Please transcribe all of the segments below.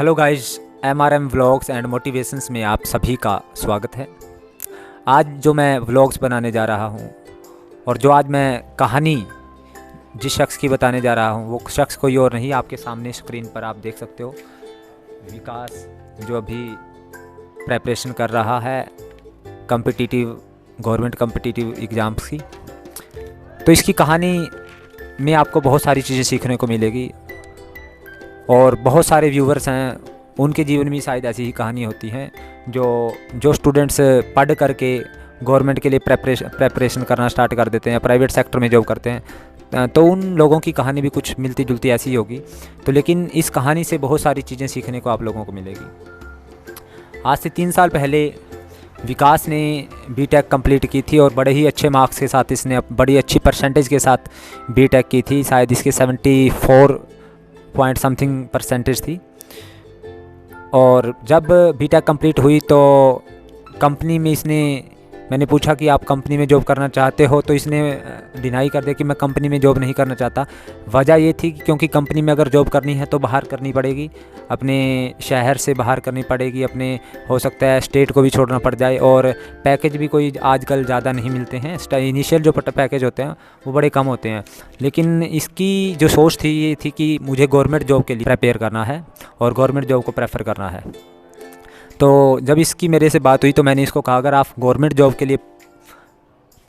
Hello guys, MRM vlogs and motivations में आप सभी का स्वागत है। आज जो मैं व्लॉग्स बनाने जा रहा हूँ और जो आज मैं कहानी जिस शख्स की बताने जा रहा हूँ वो शख्स कोई और नहीं, आपके सामने स्क्रीन पर आप देख सकते हो विकास, जो अभी प्रेपरेशन कर रहा है गवर्नमेंट कम्पिटिटिव एग्ज़ाम्स की। तो इसकी कहानी में आपको बहुत सारी चीज़ें सीखने को मिलेगी और बहुत सारे व्यूवर्स हैं, उनके जीवन में शायद ऐसी ही कहानी होती है जो स्टूडेंट्स पढ़ करके गवर्नमेंट के लिए प्रेपरेशन करना स्टार्ट कर देते हैं, प्राइवेट सेक्टर में जॉब करते हैं, तो उन लोगों की कहानी भी कुछ मिलती जुलती ऐसी ही होगी। तो लेकिन इस कहानी से बहुत सारी चीज़ें सीखने को आप लोगों को मिलेगी। आज से 3 साल पहले विकास ने बीटेक कंप्लीट की थी और बड़े ही अच्छे मार्क्स के साथ इसने बड़ी अच्छी परसेंटेज के साथ बीटेक की थी। शायद इसके 74 पॉइंट समथिंग परसेंटेज थी। और जब बीटेक कंप्लीट हुई तो कंपनी में मैंने पूछा कि आप कंपनी में जॉब करना चाहते हो, तो इसने डिनाई कर दिया कि मैं कंपनी में जॉब नहीं करना चाहता। वजह ये थी कि क्योंकि कंपनी में अगर जॉब करनी है तो बाहर करनी पड़ेगी, अपने शहर से बाहर करनी पड़ेगी, अपने हो सकता है स्टेट को भी छोड़ना पड़ जाए, और पैकेज भी कोई आजकल ज़्यादा नहीं मिलते हैं। इनिशियल जो पैकेज होते हैं वो बड़े कम होते हैं। लेकिन इसकी जो सोच थी ये थी कि मुझे गवर्नमेंट जॉब के लिए प्रिपेयर करना है और गवर्नमेंट जॉब को प्रेफर करना है। तो जब इसकी मेरे से बात हुई तो मैंने इसको कहा, अगर आप गवर्नमेंट जॉब के लिए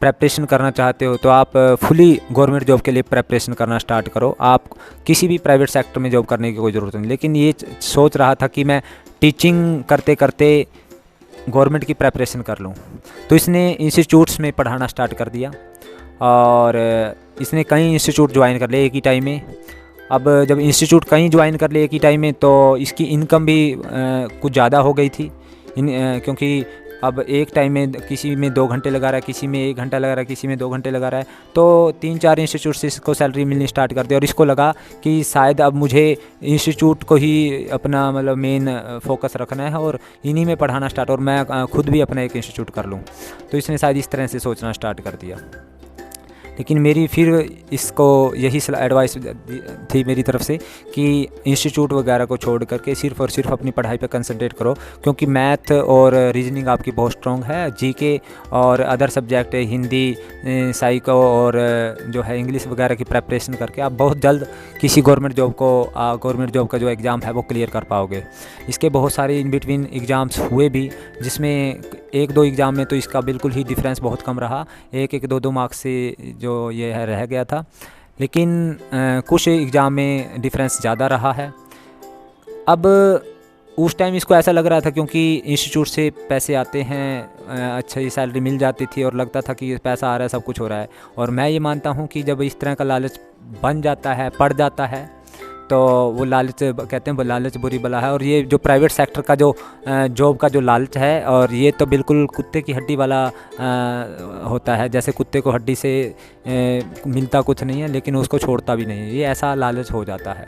प्रेपरेशन करना चाहते हो तो आप फुली गवर्नमेंट जॉब के लिए प्रेपरेशन करना स्टार्ट करो, आप किसी भी प्राइवेट सेक्टर में जॉब करने की कोई ज़रूरत नहीं। लेकिन ये सोच रहा था कि मैं टीचिंग करते करते गवर्नमेंट की प्रेपरेशन कर लूँ। तो इसने इंस्टीट्यूट्स में पढ़ाना स्टार्ट कर दिया और इसने कई इंस्टीट्यूट ज्वाइन कर लिए एक ही टाइम में। अब जब इंस्टीट्यूट कहीं ज्वाइन कर लिए एक ही टाइम में तो इसकी इनकम भी कुछ ज़्यादा हो गई थी, क्योंकि अब एक टाइम में किसी में 2 घंटे लगा रहा है, किसी में 1 घंटा लगा रहा है, किसी में 2 घंटे लगा रहा है। तो 3-4 इंस्टीट्यूट से इसको सैलरी मिलनी स्टार्ट कर दी और इसको लगा कि शायद अब मुझे इंस्टीट्यूट को ही अपना मतलब मेन फोकस रखना है और इन्हीं में पढ़ाना स्टार्ट, और मैं खुद भी अपना एक इंस्टीट्यूट कर लूँ। तो इसने शायद इस तरह से सोचना स्टार्ट कर दिया। लेकिन मेरी फिर इसको यही एडवाइस थी मेरी तरफ से कि इंस्टीट्यूट वगैरह को छोड़ करके सिर्फ़ और सिर्फ अपनी पढ़ाई पे कंसंट्रेट करो, क्योंकि मैथ और रीजनिंग आपकी बहुत स्ट्रॉन्ग है। जीके और अदर सब्जेक्ट हिंदी, साइको और जो है इंग्लिश वगैरह की प्रेपरेशन करके आप बहुत जल्द किसी गवर्नमेंट जॉब का जो एग्ज़ाम है वो क्लियर कर पाओगे। इसके बहुत सारे इन बिटवीन एग्ज़ाम्स हुए भी, जिसमें 1-2 एग्ज़ाम में तो इसका बिल्कुल ही डिफरेंस बहुत कम रहा, 1-1, 2-2 मार्क्स से जो ये है रह गया था। लेकिन कुछ एग्ज़ाम में डिफरेंस ज़्यादा रहा है। अब उस टाइम इसको ऐसा लग रहा था क्योंकि इंस्टीट्यूट से पैसे आते हैं, अच्छी सैलरी मिल जाती थी और लगता था कि पैसा आ रहा है, सब कुछ हो रहा है। और मैं ये मानता हूँ कि जब इस तरह का लालच बन जाता है, पड़ जाता है, तो वो लालच कहते हैं वो लालच बुरी बला है। और ये जो प्राइवेट सेक्टर का जो जॉब का जो लालच है, और ये तो बिल्कुल कुत्ते की हड्डी वाला होता है। जैसे कुत्ते को हड्डी से मिलता कुछ नहीं है लेकिन उसको छोड़ता भी नहीं है, ये ऐसा लालच हो जाता है।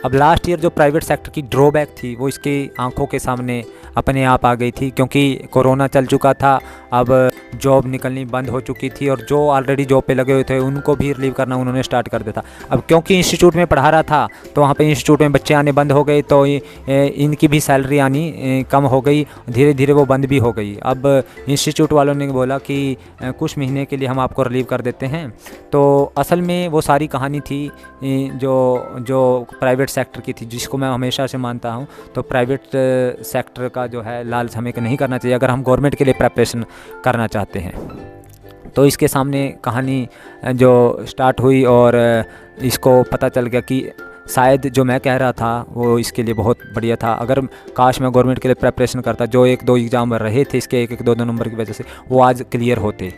अब लास्ट ईयर जो प्राइवेट सेक्टर की ड्रॉबैक थी वो इसकी आंखों के सामने अपने आप आ गई थी, क्योंकि कोरोना चल चुका था, अब जॉब निकलनी बंद हो चुकी थी और जो ऑलरेडी जॉब पे लगे हुए थे उनको भी रिलीव करना उन्होंने स्टार्ट कर दिया था। अब क्योंकि इंस्टीट्यूट में पढ़ा रहा था तो वहाँ पे इंस्टीट्यूट में बच्चे आने बंद हो गए, तो इनकी भी सैलरी आनी कम हो गई, धीरे धीरे वो बंद भी हो गई। अब इंस्टीट्यूट वालों ने बोला कि कुछ महीने के लिए हम आपको रिलीव कर देते हैं। तो असल में वो सारी कहानी थी जो प्राइवेट सेक्टर की थी, जिसको मैं हमेशा से मानता हूँ। तो प्राइवेट सेक्टर का जो है लालच हमें नहीं करना चाहिए अगर हम गवर्नमेंट के लिए प्रेपरेशन करना चाहते हैं। तो इसके सामने कहानी जो स्टार्ट हुई और इसको पता चल गया कि शायद जो मैं कह रहा था वो इसके लिए बहुत बढ़िया था। अगर काश मैं गवर्नमेंट के लिए प्रेपरेशन करता, जो 1-2 एग्ज़ाम रहे थे इसके 1-1, 2-2 नंबर की वजह से, वो आज क्लियर होते।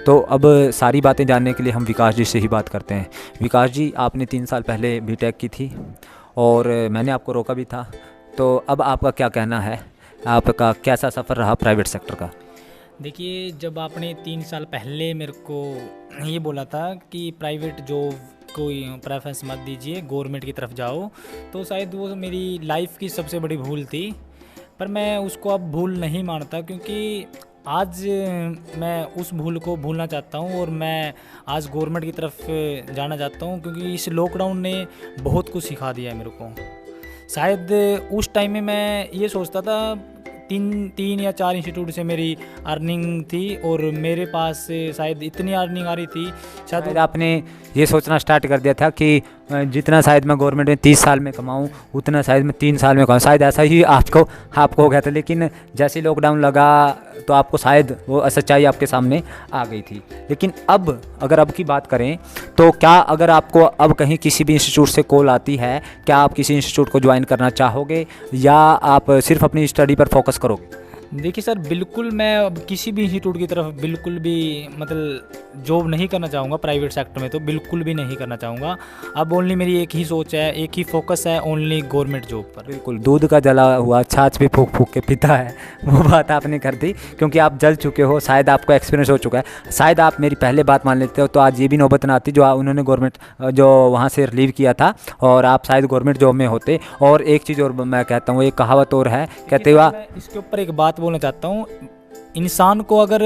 तो अब सारी बातें जानने के लिए हम विकास जी से ही बात करते हैं। विकास जी, आपने 3 साल पहले बीटेक की थी और मैंने आपको रोका भी था, तो अब आपका क्या कहना है, आपका कैसा सफ़र रहा प्राइवेट सेक्टर का? देखिए, जब आपने 3 साल पहले मेरे को ये बोला था कि प्राइवेट जॉब कोई प्रेफरेंस मत दीजिए, गवर्नमेंट की तरफ जाओ, तो शायद वो मेरी लाइफ की सबसे बड़ी भूल थी। पर मैं उसको अब भूल नहीं मानता, क्योंकि आज मैं उस भूल को भूलना चाहता हूँ और मैं आज गवर्नमेंट की तरफ जाना चाहता हूँ, क्योंकि इस लॉकडाउन ने बहुत कुछ सिखा दिया है मेरे को। शायद उस टाइम में मैं ये सोचता था, तीन या चार इंस्टीट्यूट से मेरी अर्निंग थी और मेरे पास से शायद इतनी अर्निंग आ रही थी। शायद आपने ये सोचना स्टार्ट कर दिया था कि जितना शायद मैं गवर्नमेंट में 30 साल में कमाऊं उतना शायद मैं 3 साल में कमाऊं, शायद ऐसा ही आपको हो गया था। लेकिन जैसे लॉकडाउन लगा तो आपको शायद वो सच्चाई आपके सामने आ गई थी। लेकिन अब अगर अब की बात करें तो क्या अगर आपको अब कहीं किसी भी इंस्टीट्यूट से कॉल आती है, क्या आप किसी इंस्टीट्यूट को ज्वाइन करना चाहोगे या आप सिर्फ अपनी स्टडी पर फोकस करोगे? देखिए सर, बिल्कुल मैं अब किसी भी इंस्टीट्यूट की तरफ बिल्कुल भी मतलब जॉब नहीं करना चाहूँगा प्राइवेट सेक्टर में, तो बिल्कुल भी नहीं करना चाहूँगा। अब ओनली मेरी एक ही सोच है, एक ही फोकस है, ओनली गवर्नमेंट जॉब पर। बिल्कुल, दूध का जला हुआ छाछ भी फूक फूक के पीता है, वो बात आपने कर दी, क्योंकि आप जल चुके हो, शायद आपको एक्सपीरियंस हो चुका है। शायद आप मेरी पहले बात मान लेते हो तो आज ये भी नौबत ना आती जो उन्होंने गवर्नमेंट जो वहाँ से रिलीव किया था और आप शायद गवर्नमेंट जॉब में होते। और एक चीज़ और मैं कहता हूँ, एक कहावत और है, कहते हुआ इसके ऊपर एक बात बोलना चाहता हूँ। इंसान को अगर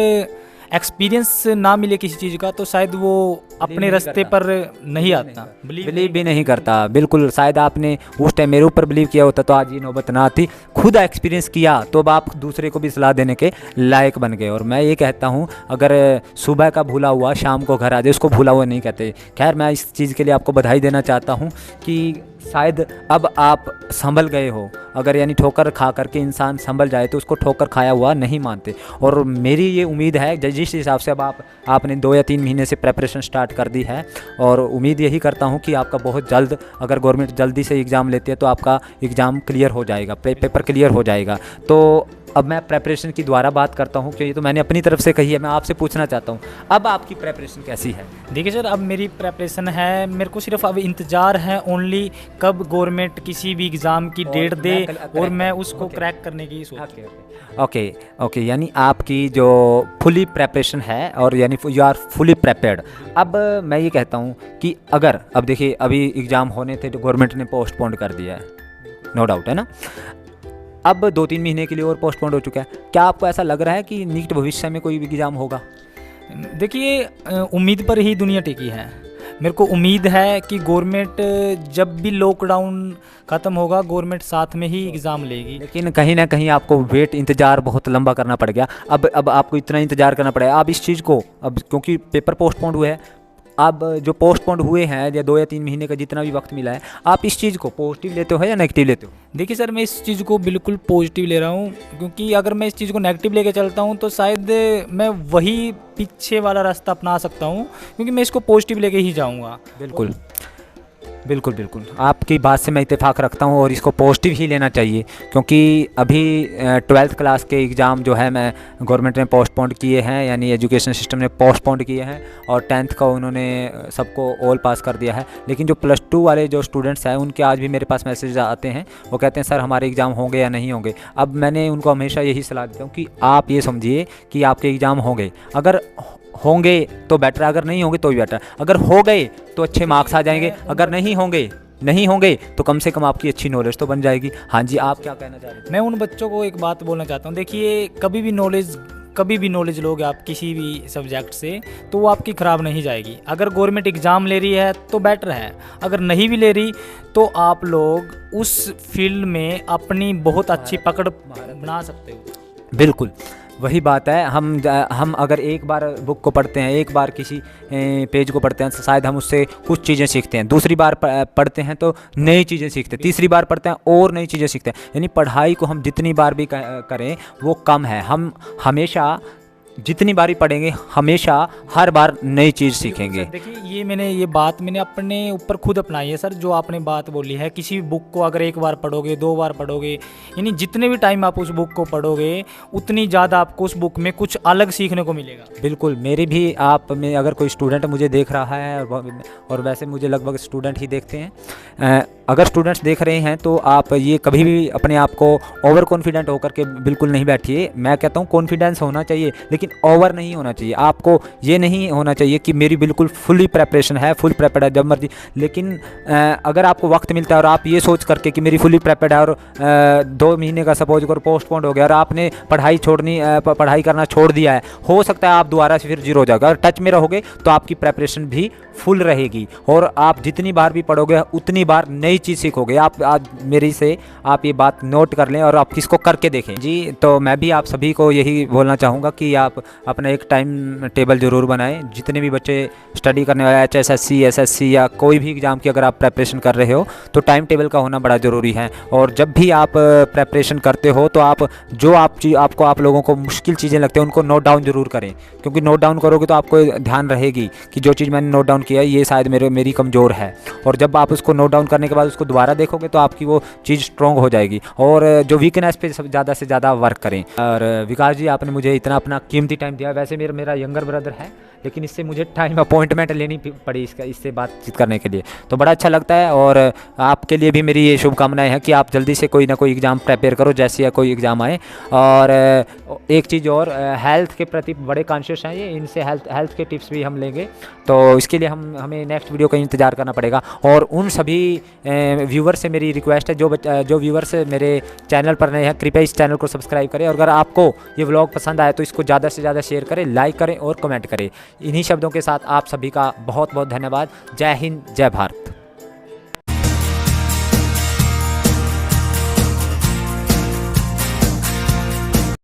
एक्सपीरियंस ना मिले किसी चीज़ का तो शायद वो अपने रास्ते पर नहीं आता, बिलीव भी नहीं करता। बिल्कुल, शायद आपने उस टाइम मेरे ऊपर बिलीव किया होता तो आज ये नौबत ना आती। खुद एक्सपीरियंस किया तो अब आप दूसरे को भी सलाह देने के लायक बन गए। और मैं ये कहता हूँ, अगर सुबह का भूला हुआ शाम को घर आ जाए उसको भूला हुआ नहीं कहते। खैर, मैं इस चीज़ के लिए आपको बधाई देना चाहता हूँ कि शायद अब आप संभल गए हो। अगर यानी ठोकर खा करके इंसान संभल जाए तो उसको ठोकर खाया हुआ नहीं मानते। और मेरी ये उम्मीद है जिस हिसाब से अब आपने 2 या 3 महीने से प्रेपरेशन स्टार्ट कर दी है, और उम्मीद यही करता हूँ कि आपका बहुत जल्द, अगर गवर्नमेंट जल्दी से एग्ज़ाम लेती है तो आपका एग्ज़ाम क्लियर हो जाएगा, पेपर क्लियर हो जाएगा। तो अब मैं प्रेपरेशन की दोबारा बात करता हूँ, क्योंकि तो मैंने अपनी तरफ से कही है, मैं आपसे पूछना चाहता हूँ अब आपकी प्रेपरेशन कैसी है? देखिए सर, अब मेरी प्रेपरेशन है, मेरे को सिर्फ अब इंतज़ार है ओनली कब गवर्नमेंट किसी भी एग्ज़ाम की डेट दे और मैं उसको क्रैक करने की सोच। ओके, यानी आपकी जो फुली प्रेपरेशन है और यानी यू आर फुली प्रेपेयर्ड। अब मैं ये कहता हूँ कि अगर अब देखिए अभी एग्ज़ाम होने थे तो गवर्नमेंट ने पोस्टपोन कर दिया है, नो डाउट, है ना। अब 2-3 महीने के लिए और पोस्टपोन हो चुका है। क्या आपको ऐसा लग रहा है कि निकट भविष्य में कोई भी एग्ज़ाम होगा? देखिए, उम्मीद पर ही दुनिया टिकी है। मेरे को उम्मीद है कि गवर्नमेंट जब भी लॉकडाउन ख़त्म होगा गवर्नमेंट साथ में ही एग्ज़ाम लेगी। लेकिन कहीं ना कहीं आपको इंतज़ार बहुत लंबा करना पड़ गया। अब आपको इतना इंतज़ार करना पड़ेगा। आप इस चीज़ को अब, क्योंकि पेपर पोस्टपोन हुए हैं, अब जो पोस्टपोन हुए हैं या 2 या 3 महीने का जितना भी वक्त मिला है, आप इस चीज़ को पॉजिटिव लेते हो या नेगेटिव लेते हो? देखिए सर, मैं इस चीज़ को बिल्कुल पॉजिटिव ले रहा हूँ, क्योंकि अगर मैं इस चीज़ को नेगेटिव लेके चलता हूँ तो शायद मैं वही पीछे वाला रास्ता अपना सकता हूँ, क्योंकि मैं इसको पॉजिटिव लेके ही जाऊँगा। बिल्कुल, आपकी बात से मैं इत्तेफाक रखता हूँ और इसको पॉजिटिव ही लेना चाहिए, क्योंकि अभी 12th क्लास के एग्ज़ाम जो है मैं गवर्नमेंट ने पोस्टपोन किए हैं, यानी एजुकेशन सिस्टम ने पोस्टपोन किए हैं, और 10th का उन्होंने सबको ऑल पास कर दिया है। लेकिन जो +2 वाले जो स्टूडेंट्स हैं उनके आज भी मेरे पास मैसेज आते हैं, वो कहते हैं सर हमारे एग्ज़ाम होंगे या नहीं होंगे। अब मैंने उनको हमेशा यही सलाह देता हूँ कि आप ये समझिए कि आपके एग्ज़ाम होंगे, अगर होंगे तो बेटर, अगर नहीं होंगे तो भी बेटर। अगर हो गए तो अच्छे मार्क्स आ जाएंगे, अगर नहीं होंगे तो कम से कम आपकी अच्छी नॉलेज तो बन जाएगी। हाँ जी, आप क्या कहना चाह रहे थे? मैं उन बच्चों को एक बात बोलना चाहता हूँ। देखिए, कभी भी नॉलेज लोगे आप किसी भी सब्जेक्ट से तो वो आपकी ख़राब नहीं जाएगी। अगर गवर्नमेंट एग्ज़ाम ले रही है तो बेटर है, अगर नहीं भी ले रही तो आप लोग उस फील्ड में अपनी बहुत अच्छी पकड़ बना सकते हो। बिल्कुल, वही बात है। हम अगर एक बार बुक को पढ़ते हैं, एक बार किसी पेज को पढ़ते हैं तो शायद हम उससे कुछ चीज़ें सीखते हैं, दूसरी बार पढ़ते हैं तो नई चीज़ें सीखते हैं, तीसरी बार पढ़ते हैं और नई चीज़ें सीखते हैं। यानी पढ़ाई को हम जितनी बार भी करें वो कम है। हम हमेशा जितनी बारी पढ़ेंगे हमेशा हर बार नई चीज़ सीखेंगे। देखिए, ये बात मैंने अपने ऊपर खुद अपनाई है सर। जो आपने बात बोली है, किसी भी बुक को अगर एक बार पढ़ोगे, 2 बार पढ़ोगे, यानी जितने भी टाइम आप उस बुक को पढ़ोगे उतनी ज़्यादा आपको उस बुक में कुछ अलग सीखने को मिलेगा। बिल्कुल, मेरी भी आप में अगर कोई स्टूडेंट मुझे देख रहा है, और वैसे मुझे लगभग स्टूडेंट ही देखते हैं, अगर स्टूडेंट्स देख रहे हैं तो आप ये कभी भी अपने आप को ओवर कॉन्फिडेंट होकर के बिल्कुल नहीं बैठिए। मैं कहता हूँ कॉन्फिडेंस होना चाहिए, लेकिन ओवर नहीं होना चाहिए। आपको ये नहीं होना चाहिए कि मेरी बिल्कुल फुली प्रेपरेशन है, फुल प्रेपेड है, जब मर्जी। लेकिन अगर आपको वक्त मिलता है और आप ये सोच करके कि मेरी फुली प्रेपेड है और 2 महीने का सपोज अगर पोस्टपोन हो गया और आपने पढ़ाई करना छोड़ दिया है, हो सकता है आप दोबारा से फिर जीरो हो जाएगा। अगर टच में रहोगे तो आपकी प्रेपरेशन भी फुल रहेगी और आप जितनी बार भी पढ़ोगे उतनी बार नई चीज़ सीखोगे। आप आज मेरी से आप ये बात नोट कर लें और आप इसको करके देखें जी। तो मैं भी आप सभी को यही बोलना चाहूँगा कि आप अपना एक टाइम टेबल ज़रूर बनाएं। जितने भी बच्चे स्टडी करने वाले HSSC SSC या कोई भी एग्ज़ाम की अगर आप प्रेपरेशन कर रहे हो तो टाइम टेबल का होना बड़ा ज़रूरी है। और जब भी आप प्रेपरेशन करते हो तो आप जो आप लोगों को मुश्किल चीज़ें लगती हैं उनको नोट डाउन ज़रूर करें, क्योंकि नोट डाउन करोगे तो आपको ध्यान रहेगी कि जो चीज़ मैंने नोट डाउन किया है ये शायद मेरी कमज़ोर है। और जब आप उसको नोट डाउन करने के बाद उसको दोबारा देखोगे तो आपकी वो चीज़ स्ट्रॉन्ग हो जाएगी। और जो वीकनेस पे ज़्यादा से ज़्यादा वर्क करें। और विकास जी, आपने मुझे इतना अपना कीमती टाइम दिया। वैसे मेरा यंगर ब्रदर है, लेकिन इससे मुझे टाइम अपॉइंटमेंट लेनी पड़ी इससे बातचीत करने के लिए, तो बड़ा अच्छा लगता है। और आपके लिए भी मेरी ये शुभकामनाएं हैं कि आप जल्दी से कोई ना कोई एग्ज़ाम प्रिपेयर करो जैसे या कोई एग्ज़ाम आए। और एक चीज़ और, हेल्थ के प्रति बड़े कॉन्शियस हैं ये, इनसे हेल्थ के टिप्स भी हम लेंगे। तो इसके लिए हमें नेक्स्ट वीडियो का इंतज़ार करना पड़ेगा। और उन सभी व्यूवर से मेरी रिक्वेस्ट है, जो व्यूवर्स मेरे चैनल पर नए हैं, कृपया इस चैनल को सब्सक्राइब करें। और अगर आपको ये व्लॉग पसंद आए तो इसको ज़्यादा से ज़्यादा शेयर करें, लाइक करें और कमेंट करें। इन्हीं शब्दों के साथ आप सभी का बहुत बहुत धन्यवाद। जय हिंद, जय भारत।